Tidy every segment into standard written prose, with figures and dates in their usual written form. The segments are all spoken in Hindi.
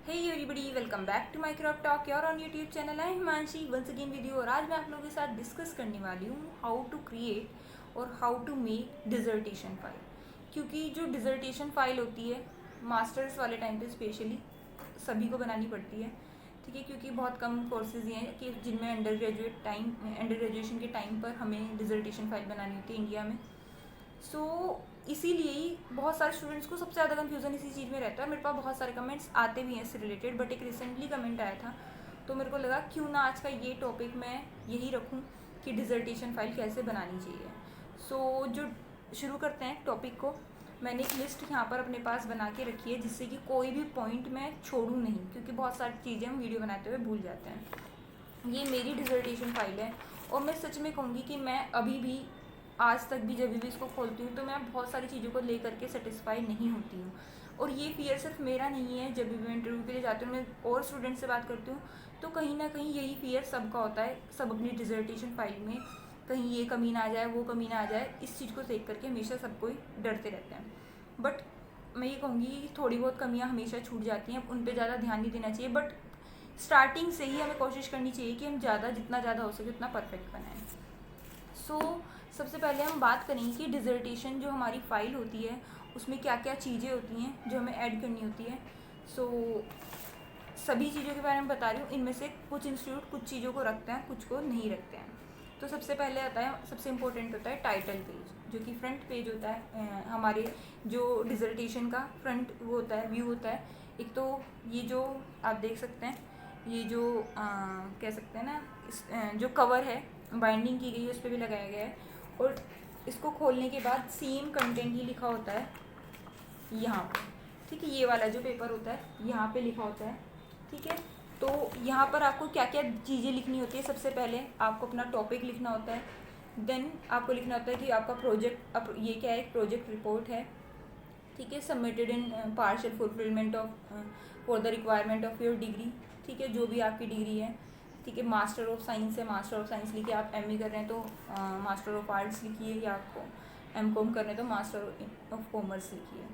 Hey everybody, welcome back to my crop talk your on YouTube channel. I am Himanshi once again with you और आज मैं आप लोगों के साथ डिस्कस करने वाली हूँ हाउ टू क्रिएट और how to make dissertation file. क्योंकि जो डिजर्टेशन फाइल होती है मास्टर्स वाले टाइम पे स्पेशली सभी को बनानी पड़ती है, ठीक है, क्योंकि बहुत कम कोर्सेज ये हैं कि जिनमें अंडर ग्रेजुएशन के टाइम पर हमें डिजर्टेशन फाइल बनानी होती है इंडिया में। इसीलिए ही बहुत सारे स्टूडेंट्स को सबसे ज़्यादा कन्फ्यूज़न इसी चीज़ में रहता है। मेरे पास बहुत सारे कमेंट्स आते भी हैं इससे रिलेटेड, बट एक रिसेंटली कमेंट आया था तो मेरे को लगा क्यों ना आज का ये टॉपिक मैं यही रखूँ कि डिजर्टेशन फाइल कैसे बनानी चाहिए। जो शुरू करते हैं टॉपिक को, मैंने एक लिस्ट यहाँ पर अपने पास बना के रखी है जिससे कि कोई भी पॉइंट मैं छोड़ूँ नहीं, क्योंकि बहुत सारी चीज़ें हम वीडियो बनाते हुए भूल जाते हैं। ये मेरी डिजर्टेशन फाइल है और मैं सच में कहूँगी कि मैं अभी भी आज तक भी जब भी इसको खोलती हूँ तो मैं बहुत सारी चीज़ों को लेकर के सेटिस्फाई नहीं होती हूँ। और ये फियर सिर्फ मेरा नहीं है, जब भी मैं इंटरव्यू के लिए जाती हूँ, मैं और स्टूडेंट से बात करती हूँ तो कहीं ना कहीं यही फियर सबका होता है। सब अपनी डिजर्टेशन फाइल में कहीं ये कमी ना आ जाए, वो कमी ना आ जाए, इस चीज़ को देख करके हमेशा सब कोई डरते रहते हैं। बट मैं ये कहूँगी कि थोड़ी बहुत कमियाँ हमेशा छूट जाती हैं, उन पर ज़्यादा ध्यान नहीं देना चाहिए। बट स्टार्टिंग से ही हमें कोशिश करनी चाहिए कि हम जितना ज़्यादा हो सके उतना परफेक्ट बनाएं। सबसे पहले हम बात करेंगे कि डिजर्टेशन जो हमारी फ़ाइल होती है उसमें क्या क्या चीज़ें होती हैं जो हमें ऐड करनी होती है। सभी चीज़ों के बारे में बता रही हूँ। इनमें से कुछ इंस्टीट्यूट कुछ चीज़ों को रखते हैं, कुछ को नहीं रखते हैं। तो सबसे पहले आता है, सबसे इम्पोर्टेंट होता है टाइटल पेज, जो कि फ्रंट पेज होता है हमारे जो डिजर्टेशन का फ्रंट वो होता है, व्यू होता है। एक तो ये जो आप देख सकते हैं, ये जो कह सकते हैं ना, जो कवर है बाइंडिंग की गई है उस पर भी लगाया गया है। और इसको खोलने के बाद सेम कंटेंट ही लिखा होता है यहाँ पर, ठीक है। ये वाला जो पेपर होता है यहाँ पे लिखा होता है, ठीक है। तो यहाँ पर आपको क्या क्या चीज़ें लिखनी होती है। सबसे पहले आपको अपना टॉपिक लिखना होता है, देन आपको लिखना होता है कि आपका प्रोजेक्ट, अब ये क्या है, एक प्रोजेक्ट रिपोर्ट है, ठीक है, submitted in partial fulfilment of for the requirement of your degree, ठीक है, जो भी आपकी डिग्री है, ठीक है। मास्टर ऑफ साइंस है, मास्टर ऑफ साइंस लिखिए। आप एमए कर रहे हैं तो मास्टर ऑफ आर्ट्स लिखिए, या आपको एमकॉम कर रहे हैं तो मास्टर ऑफ कॉमर्स लिखिए,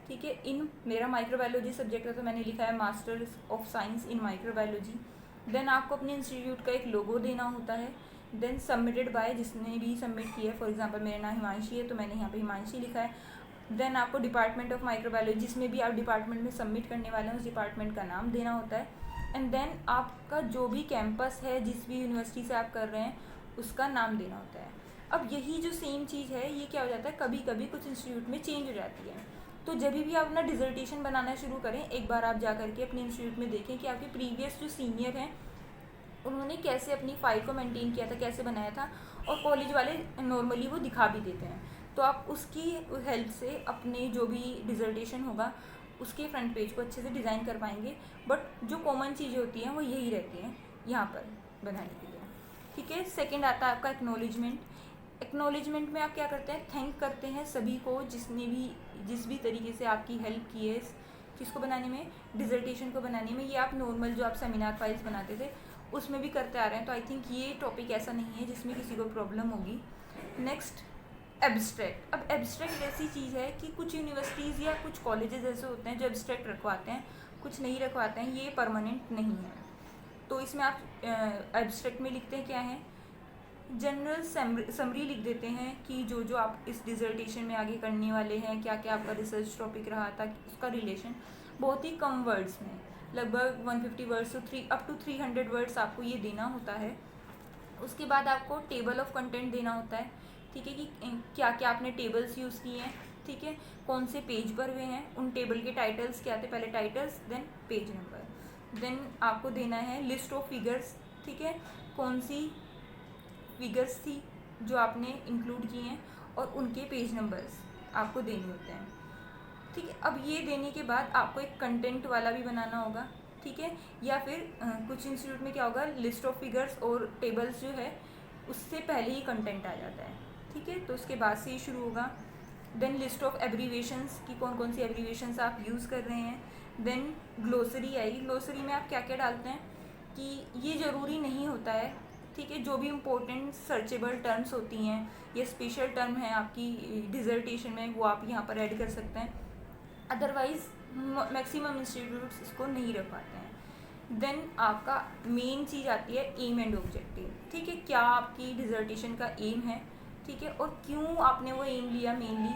ठीक है। इन मेरा माइक्रोबायोलॉजी सब्जेक्ट है तो मैंने लिखा है master of science in microbiology. Then आपको अपने इंस्टीट्यूट का एक लोगो देना होता है। देन सबमिटेड बाय, जिसने भी सबमिट किया है, फॉर एग्जांपल मेरा नाम हिमांशी है तो मैंने यहाँ पे हिमांशी लिखा है। देन आपको डिपार्टमेंट ऑफ माइक्रोबायोलॉजी, जिसमें भी आप डिपार्टमेंट में सबमिट करने वाले हैं उस डिपार्टमेंट का नाम देना होता है। एंड देन आपका जो भी कैंपस है, जिस भी यूनिवर्सिटी से आप कर रहे हैं, उसका नाम देना होता है। अब यही जो सेम चीज़ है, ये क्या हो जाता है, कभी कभी कुछ इंस्टीट्यूट में चेंज हो जाती है। तो जब भी आप अपना डिजर्टेशन बनाना शुरू करें, एक बार आप जा करके अपने इंस्टीट्यूट में देखें कि आपके प्रीवियस जो सीनियर हैं उन्होंने कैसे अपनी फ़ाइल को मेंटेन किया था, कैसे बनाया था। और कॉलेज वाले नॉर्मली वो दिखा भी देते हैं, तो आप उसकी हेल्प से अपने जो भी डिजर्टेशन होगा उसके फ्रंट पेज को अच्छे से डिज़ाइन कर पाएंगे। बट जो कॉमन चीज़ें होती हैं वो यही रहती हैं यहाँ पर बनाने के लिए, ठीक है। सेकंड आता है आपका एक्नॉलेजमेंट। एक्नॉलेजमेंट में आप क्या करते हैं, थैंक करते हैं सभी को जिस भी तरीके से आपकी हेल्प की है इस चीज़ को बनाने में, डिजर्टेशन को बनाने में। ये आप नॉर्मल जो आप सेमिनार फाइल्स बनाते थे उसमें भी करते आ रहे हैं, तो आई थिंक ये टॉपिक ऐसा नहीं है जिसमें किसी को प्रॉब्लम होगी। Next, abstract. अब एब्स्ट्रैक्ट ऐसी चीज़ है कि कुछ यूनिवर्सिटीज़ या कुछ कॉलेजेस ऐसे होते हैं जो एब्स्ट्रैक्ट रखवाते हैं, कुछ नहीं रखवाते हैं, ये परमानेंट नहीं है। तो इसमें आप एब्स्ट्रैक्ट में लिखते हैं क्या है, जनरल समरी लिख देते हैं कि जो जो आप इस डिजर्टेशन में आगे करने वाले हैं, क्या क्या आपका रिसर्च टॉपिक रहा था, उसका रिलेशन, बहुत ही कम वर्ड्स में, लगभग 150 वर्ड्स तो अप टू 300 वर्ड्स आपको ये देना होता है। उसके बाद आपको टेबल ऑफ कंटेंट देना होता है, ठीक है, कि क्या क्या आपने टेबल्स यूज़ किए हैं, ठीक है, कौन से पेज पर हुए हैं, उन टेबल के टाइटल्स क्या थे, पहले titles then page number. Then आपको देना है लिस्ट ऑफ फिगर्स, ठीक है, कौन सी फिगर्स थी जो आपने इंक्लूड किए हैं और उनके पेज नंबर्स आपको देने होते हैं, ठीक है। अब ये देने के बाद आपको एक कंटेंट वाला भी बनाना होगा, ठीक है। या फिर कुछ इंस्टीट्यूट में क्या होगा, लिस्ट ऑफ फिगर्स और टेबल्स जो है उससे पहले ही कंटेंट आ जाता है, ठीक है, तो उसके बाद से ही शुरू होगा। देन लिस्ट ऑफ एब्रीवेशंस की कौन कौन सी एब्रीवेशंस आप यूज़ कर रहे हैं। देन ग्लोसरी आएगी, ग्लोसरी में आप क्या क्या डालते हैं, कि ये ज़रूरी नहीं होता है, ठीक है, जो भी इम्पोर्टेंट सर्चेबल टर्म्स होती हैं या स्पेशल टर्म है आपकी डिजर्टेशन में, वो आप यहाँ पर ऐड कर सकते हैं। अदरवाइज़ मैक्सिमम इंस्टीट्यूट्स इसको नहीं रख पाते हैं। देन आपका मेन चीज़ आती है एम एंड ऑब्जेक्टिव, ठीक है, क्या आपकी डिजर्टेशन का एम है, ठीक है, और क्यों आपने वो एम लिया। मेनली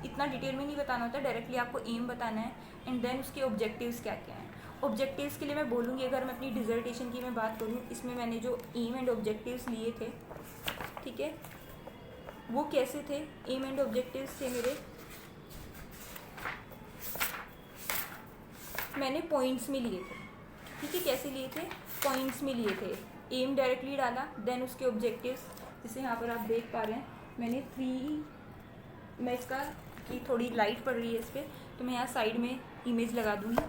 इतना डिटेल में नहीं बताना होता, डायरेक्टली आपको एम बताना है एंड देन उसके ऑब्जेक्टिव्स क्या क्या हैं। ऑब्जेक्टिव्स के लिए मैं बोलूँगी, अगर मैं अपनी डिजर्टेशन की मैं बात करूँ, इसमें मैंने जो एम एंड ऑब्जेक्टिव्स लिए थे, ठीक है, वो कैसे थे। एम एंड ऑब्जेक्टिव्स थे मेरे, मैंने पॉइंट्स में लिए थे, ठीक है, कैसे लिए थे, पॉइंट्स में लिए थे। एम डायरेक्टली डाला, देन उसके ऑब्जेक्टिव्स, जैसे यहाँ पर आप देख पा रहे हैं मैंने 3, मैं इसका की थोड़ी लाइट पड़ रही है इस पर, तो मैं यहाँ साइड में इमेज लगा दूँगी,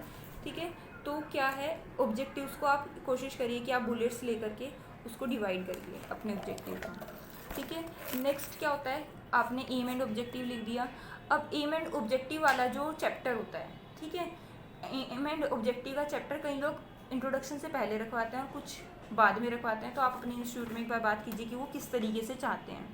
ठीक है। तो क्या है, ऑब्जेक्टिव्स को आप कोशिश करिए कि आप बुलेट्स लेकर के उसको डिवाइड करिए अपने ऑब्जेक्टिव को, ठीक है। नेक्स्ट क्या होता है, आपने एम एंड ऑब्जेक्टिव लिख दिया। अब एम एंड ऑब्जेक्टिव वाला जो चैप्टर होता है, ठीक है, एम एंड ऑब्जेक्टिव का चैप्टर कई लोग इंट्रोडक्शन से पहले रखवाते हैं और कुछ बाद में रखवाते हैं, तो आप अपने इंस्टीट्यूट में एक बार बात कीजिए कि वो किस तरीके से चाहते हैं।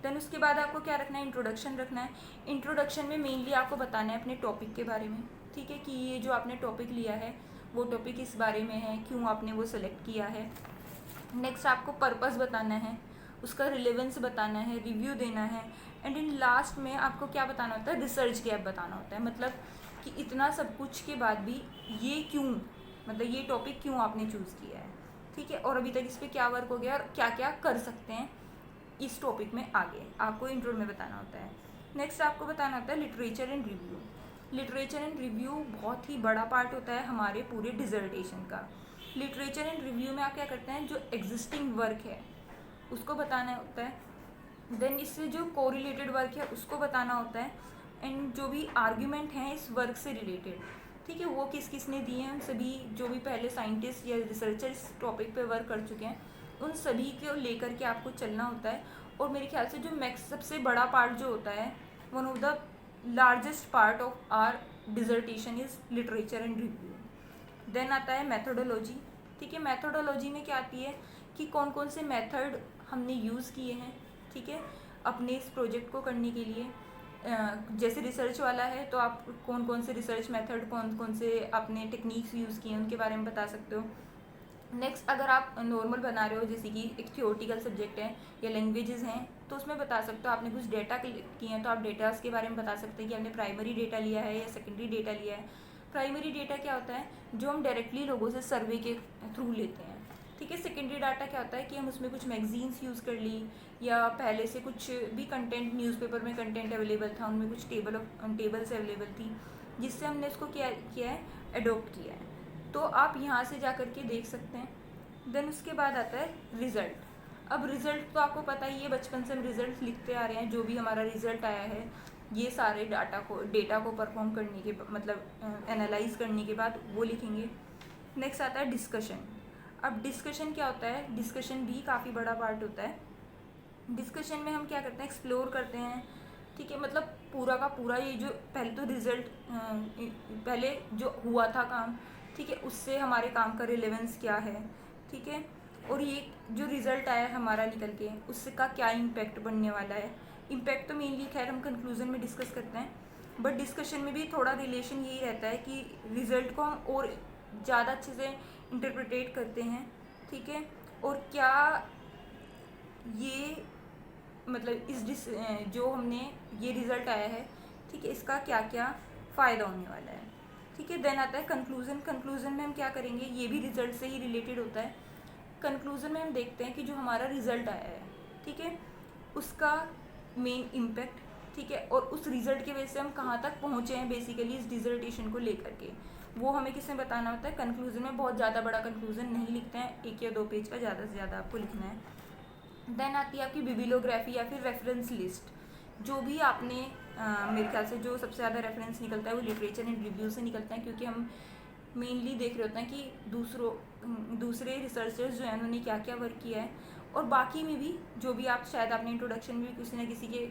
देन उसके बाद आपको क्या रखना है, इंट्रोडक्शन रखना है। इंट्रोडक्शन में मेनली आपको बताना है अपने टॉपिक के बारे में, ठीक है, कि ये जो आपने टॉपिक लिया है वो टॉपिक किस बारे में है, क्यों आपने वो सेलेक्ट किया है। नेक्स्ट आपको पर्पस बताना है, उसका रिलेवेंस बताना है, रिव्यू देना है, एंड इन लास्ट में आपको क्या बताना होता है, रिसर्च गैप बताना होता है। मतलब कि इतना सब कुछ के बाद भी ये क्यों, मतलब ये टॉपिक क्यों आपने चूज़ किया है, ठीक है, और अभी तक इस पर क्या वर्क हो गया और क्या क्या कर सकते हैं इस टॉपिक में आगे, आपको इंट्रो में बताना होता है। नेक्स्ट आपको बताना होता है literature and review. Literature and review बहुत ही बड़ा पार्ट होता है हमारे पूरे डिजर्टेशन का। लिटरेचर एंड रिव्यू में आप क्या करते हैं, जो एग्जिस्टिंग वर्क है उसको बताना होता है, देन इससे जो कोरिलेटेड वर्क है उसको बताना होता है, एंड जो भी आर्ग्यूमेंट हैं इस वर्क से रिलेटेड, ठीक है, वो किस किस ने दिए हैं, उन सभी जो भी पहले साइंटिस्ट या रिसर्चर इस टॉपिक पे वर्क कर चुके हैं उन सभी को लेकर के आपको चलना होता है। और मेरे ख्याल से जो सबसे बड़ा पार्ट जो होता है, one of the largest part of our dissertation is literature and review. Then आता है मैथोडोलॉजी, ठीक है, मैथोडोलॉजी में क्या आती है कि कौन कौन से मेथड हमने यूज़ किए हैं, ठीक है, अपने इस प्रोजेक्ट को करने के लिए। जैसे रिसर्च वाला है तो आप कौन कौन से रिसर्च मेथड, कौन कौन से आपने टेक्निक्स यूज़ किए हैं उनके बारे में बता सकते हो। नेक्स्ट अगर आप नॉर्मल बना रहे हो, जैसे कि एक थियोरटिकल सब्जेक्ट है या लैंग्वेजेस हैं, तो उसमें बता सकते हो आपने कुछ डेटा किए हैं तो आप डेटास के बारे में बता सकते हैं कि आपने प्राइमरी डेटा लिया है या सेकेंडरी डेटा लिया है। प्राइमरी डेटा क्या होता है, जो हम डायरेक्टली लोगों से सर्वे के थ्रू लेते हैं, ठीक है। सेकेंडरी डाटा क्या होता है कि हम उसमें कुछ मैगजीन्स यूज़ कर ली, या पहले से कुछ भी कंटेंट न्यूज़पेपर में कंटेंट अवेलेबल था, उनमें कुछ टेबल्स अवेलेबल थी, जिससे हमने उसको क्या किया है, एडोप्ट किया है। तो आप यहाँ से जा कर के देख सकते हैं। देन उसके बाद आता है रिज़ल्ट। अब रिज़ल्ट तो आपको पता ही है, बचपन से हम रिज़ल्ट लिखते आ रहे हैं, जो भी हमारा रिज़ल्ट आया है ये सारे डेटा को परफॉर्म करने के मतलब एनालाइज करने के बाद वो लिखेंगे। नेक्स्ट आता है डिस्कशन। अब डिस्कशन क्या होता है, डिस्कशन भी काफ़ी बड़ा पार्ट होता है। डिस्कशन में हम क्या करते हैं, एक्सप्लोर करते हैं, ठीक है, मतलब पूरा का पूरा ये जो पहले तो रिज़ल्ट, पहले जो हुआ था काम, ठीक है, उससे हमारे काम का रिलेवेंस क्या है, ठीक है, और ये जो रिज़ल्ट आया हमारा निकल के उससे का क्या इम्पैक्ट बनने वाला है। इम्पैक्ट तो मेनली खैर हम कंक्लूजन में डिस्कस करते हैं, बट डिस्कशन में भी थोड़ा रिलेशन यही रहता है कि रिज़ल्ट को हम और ज़्यादा अच्छे से इंटरप्रिटेट करते हैं, ठीक है, और क्या ये मतलब जो हमने ये रिज़ल्ट आया है, ठीक है, इसका क्या क्या फ़ायदा होने वाला है, ठीक है। देन आता है कंक्लूज़न। कंक्लूज़न में हम क्या करेंगे, ये भी रिज़ल्ट से ही रिलेटेड होता है। कंक्लूज़न में हम देखते हैं कि जो हमारा रिज़ल्ट आया है, ठीक है, उसका मेन इम्पैक्ट, ठीक है, और उस रिज़ल्ट की वजह से हम कहाँ तक पहुँचे हैं बेसिकली इस डिजर्टेशन को लेकर के, वो हमें किसमें बताना होता है, कंक्लूज़न में। बहुत ज़्यादा बड़ा कंक्लूज़न नहीं लिखते हैं, 1 या 2 पेज का ज़्यादा से ज़्यादा आपको लिखना है। देन आती है आपकी बिबिलोग्राफी या फिर रेफरेंस लिस्ट। जो भी आपने मेरे ख्याल से जो सबसे ज़्यादा रेफरेंस निकलता है वो लिटरेचर एंड रिव्यू से निकलता है, क्योंकि हम मेनली देख रहे होते हैं कि दूसरे रिसर्चर्स जो हैं उन्होंने क्या क्या वर्क किया है, और बाकी में भी जो भी आप शायद आपने इंट्रोडक्शन में भी किसी न किसी के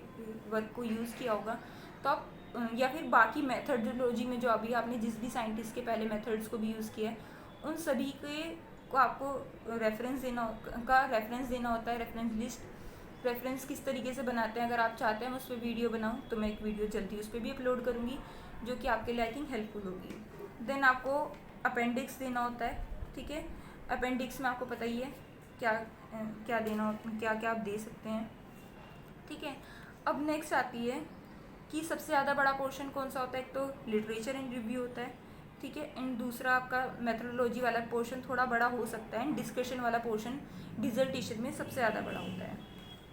वर्क को यूज़ किया होगा, तो आप या फिर बाकी मेथडोलॉजी में जो अभी आपने जिस भी साइंटिस्ट के पहले मेथड्स को भी यूज़ किया है, उन सभी को आपको रेफरेंस देना होता है, रेफरेंस लिस्ट। रेफरेंस किस तरीके से बनाते हैं, अगर आप चाहते हैं मैं उस पर वीडियो बनाऊँ तो मैं एक वीडियो जल्दी उस पर भी अपलोड करूँगी। जो कि आपके लिए आई थिंक हेल्पफुल होगी। देन आपको अपेंडिक्स देना होता है, ठीक है। अपेंडिक्स में आपको पता ही है क्या क्या देना, क्या क्या आप दे सकते हैं, ठीक है। अब नेक्स्ट आती है कि सबसे ज़्यादा बड़ा पोर्शन कौन सा होता है। एक तो लिटरेचर एंड रिव्यू होता है, ठीक है। एंड दूसरा आपका मेथोडोलॉजी वाला पोर्शन थोड़ा बड़ा हो सकता है। एंड डिस्कशन वाला पोर्शन डिसर्टेशन में सबसे ज़्यादा बड़ा होता है,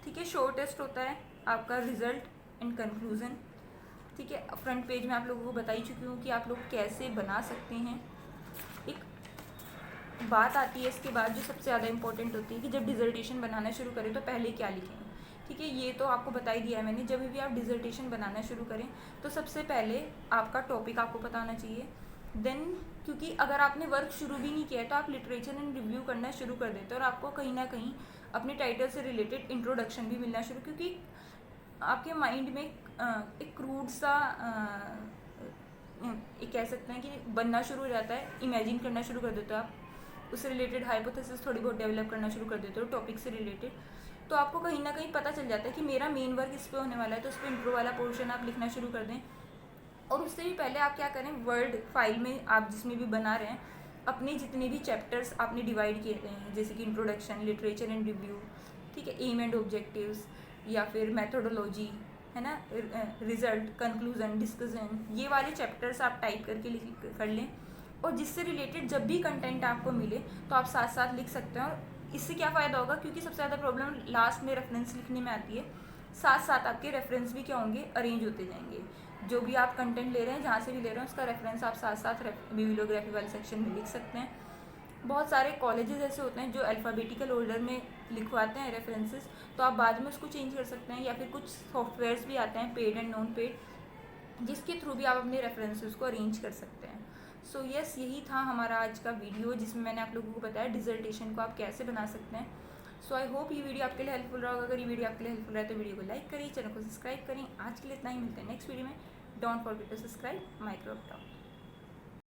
ठीक है। शॉर्टेस्ट होता है आपका रिजल्ट एंड कंक्लूजन, ठीक है। फ्रंट पेज में आप लोगों को बता ही चुकी हूँ कि आप लोग कैसे बना सकते हैं। एक बात आती है इसके बाद जो सबसे ज़्यादा इंपॉर्टेंट होती है कि जब डिसर्टेशन बनाना शुरू करें तो पहले क्या लिखें, ठीक है। ये तो आपको बता ही दिया है मैंने। जब भी आप डिसर्टेशन बनाना शुरू करें तो सबसे पहले आपका टॉपिक आपको पता होना चाहिए। देन क्योंकि अगर आपने वर्क शुरू भी नहीं किया है तो आप लिटरेचर एंड रिव्यू करना शुरू कर देते हैं और आपको कहीं ना कहीं अपने टाइटल से रिलेटेड इंट्रोडक्शन भी मिलना शुरू, क्योंकि आपके माइंड में एक क्रूड सा एक कह सकते हैं कि बनना शुरू हो जाता है, इमेजिन करना शुरू कर देते हो आप, उससे रिलेटेड हाइपोथेसिस थोड़ी बहुत डेवलप करना शुरू कर देते हो टॉपिक से रिलेटेड। तो आपको कहीं ना कहीं पता चल जाता है कि मेरा मेन वर्क इस पे होने वाला है, तो उस पर इंट्रो वाला पोर्शन आप लिखना शुरू कर दें। और उससे भी पहले आप क्या करें, वर्ड फाइल में आप जिसमें भी बना रहे हैं अपने जितने भी चैप्टर्स आपने डिवाइड किए हैं, जैसे कि इंट्रोडक्शन, लिटरेचर एंड रिव्यू, ठीक है, एम एंड ऑब्जेक्टिव्स, या फिर मेथोडोलॉजी, है ना, रिजल्ट, कंक्लूजन, डिस्कशन, ये वाले चैप्टर्स आप टाइप करके कर लें। और जिससे रिलेटेड जब भी कंटेंट आपको मिले तो आप साथ साथ लिख सकते हैं। और इससे क्या फ़ायदा होगा, क्योंकि सबसे ज़्यादा प्रॉब्लम लास्ट में रेफरेंस लिखने में आती है, साथ साथ आपके रेफरेंस भी क्या होंगे, अरेंज होते जाएंगे। जो भी आप कंटेंट ले रहे हैं, जहाँ से भी ले रहे हैं, उसका रेफरेंस आप साथ साथ बिब्लियोग्राफी वाले सेक्शन में लिख सकते हैं। बहुत सारे कॉलेजेस ऐसे होते हैं जो अल्फ़ाबेटिकल ऑर्डर में लिखवाते हैं रेफरेंसेस, तो आप बाद में उसको चेंज कर सकते हैं। या फिर कुछ सॉफ्टवेयर्स भी आते हैं पेड एंड नॉन पेड, जिसके थ्रू भी आप अपने रेफरेंसेस को अरेंज कर सकते हैं। सो यस, यही था हमारा आज का वीडियो जिसमें मैंने आप लोगों को बताया डिसर्टेशन को आप कैसे बना सकते हैं। सो आई होप ये वीडियो आपके लिए हेल्पफुल रहा होगा। अगर ये वीडियो आपके लिए हेल्पफुल रहा है तो वीडियो को लाइक करिए, चैनल को सब्सक्राइब करें। आज के लिए इतना ही, मिलते हैं नेक्स्ट वीडियो में। Don't forget to subscribe Micro अपटॉक।